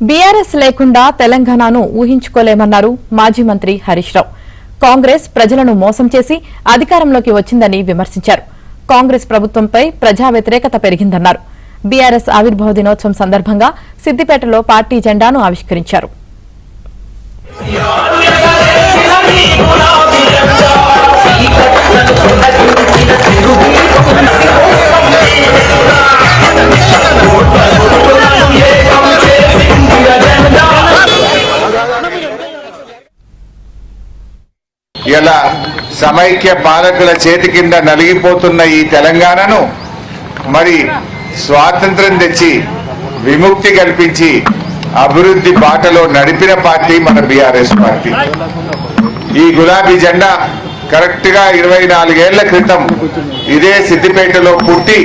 BRS లేకుండా తెలంగాణను ఊహించుకోలేమన్నారు మాజీ మంత్రి హరీష్ రావు. కాంగ్రెస్ ప్రజలను మోసం చేసి అధికారంలోకి వచ్చిందని విమర్శించారు. కాంగ్రెస్ ప్రభుత్వంపై ప్రజా వ్యతిరేకత పెరిగిందన్నారు. బీఆర్ఎస్ ఆవిర్భావ దినోత్సవం సందర్భంగా సిద్దిపేటలో పార్టీ జెండాను ఆవిష్కరించారు. ఇలా సమైక్య పాలకుల చేతి కింద నలిగిపోతున్న ఈ తెలంగాణను మరి స్వాతంత్రం తెచ్చి విముక్తి కల్పించి అభివృద్ధి బాటలో నడిపిన పార్టీ మన బీఆర్ఎస్ పార్టీ. ఈ గులాబీ జెండా కరెక్ట్ గా 24 ఏళ్ల క్రితం ఇదే సిద్దిపేటలో పుట్టి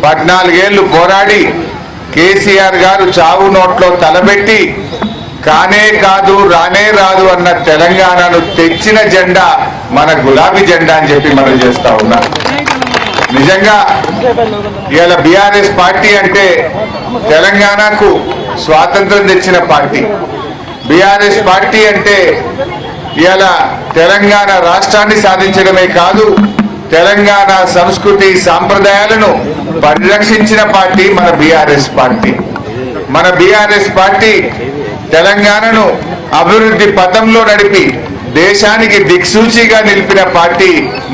14 ఏళ్లు పోరాడి కేసీఆర్ గారు చావు నోట్లో తలబెట్టి కానే కాదు రానే రాదు అన్న తెలంగాణను తెచ్చిన జెండా మన గులాబీ జెండా అని చెప్పి మనం చేస్తా ఉన్నాం. నిజంగా ఇవాళ బీఆర్ఎస్ పార్టీ అంటే తెలంగాణకు స్వాతంత్రం తెచ్చిన పార్టీ. బీఆర్ఎస్ పార్టీ అంటే ఇవాళ తెలంగాణ రాష్ట్రాన్ని సాధించడమే కాదు, తెలంగాణ సంస్కృతి సాంప్రదాయాలను పరిరక్షించిన పార్టీ మన బీఆర్ఎస్ పార్టీ. మన బీఆర్ఎస్ పార్టీ తెలంగాణను అభివృద్ధి పథంలో నడిపి దేశానికి దిక్సూచిగా నిలిపిన పార్టీ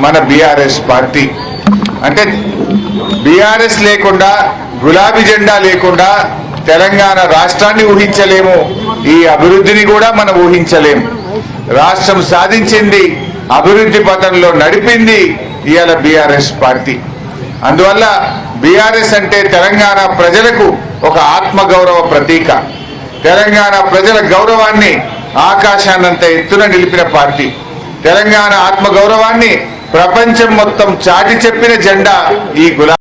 మన బీఆర్ఎస్ పార్టీ. అంటే బీఆర్ఎస్ లేకుండా, గులాబీ జెండా లేకుండా తెలంగాణ రాష్ట్రాన్ని ఊహించలేము, ఈ అభివృద్ధిని కూడా మనం ఊహించలేము. రాష్ట్రం సాధించింది, అభివృద్ధి పథంలో నడిపింది ఇవాళ బీఆర్ఎస్ పార్టీ. అందువల్ల బీఆర్ఎస్ అంటే తెలంగాణ ప్రజలకు ఒక ఆత్మగౌరవ ప్రతీక. తెలంగాణ ప్రజల గౌరవాన్ని ఆకాశాన్నంత ఎత్తున నిలిపిన పార్టీ. తెలంగాణ ఆత్మగౌరవాన్ని ప్రపంచం మొత్తం చాటి చెప్పిన జెండా ఈ గులాబీ.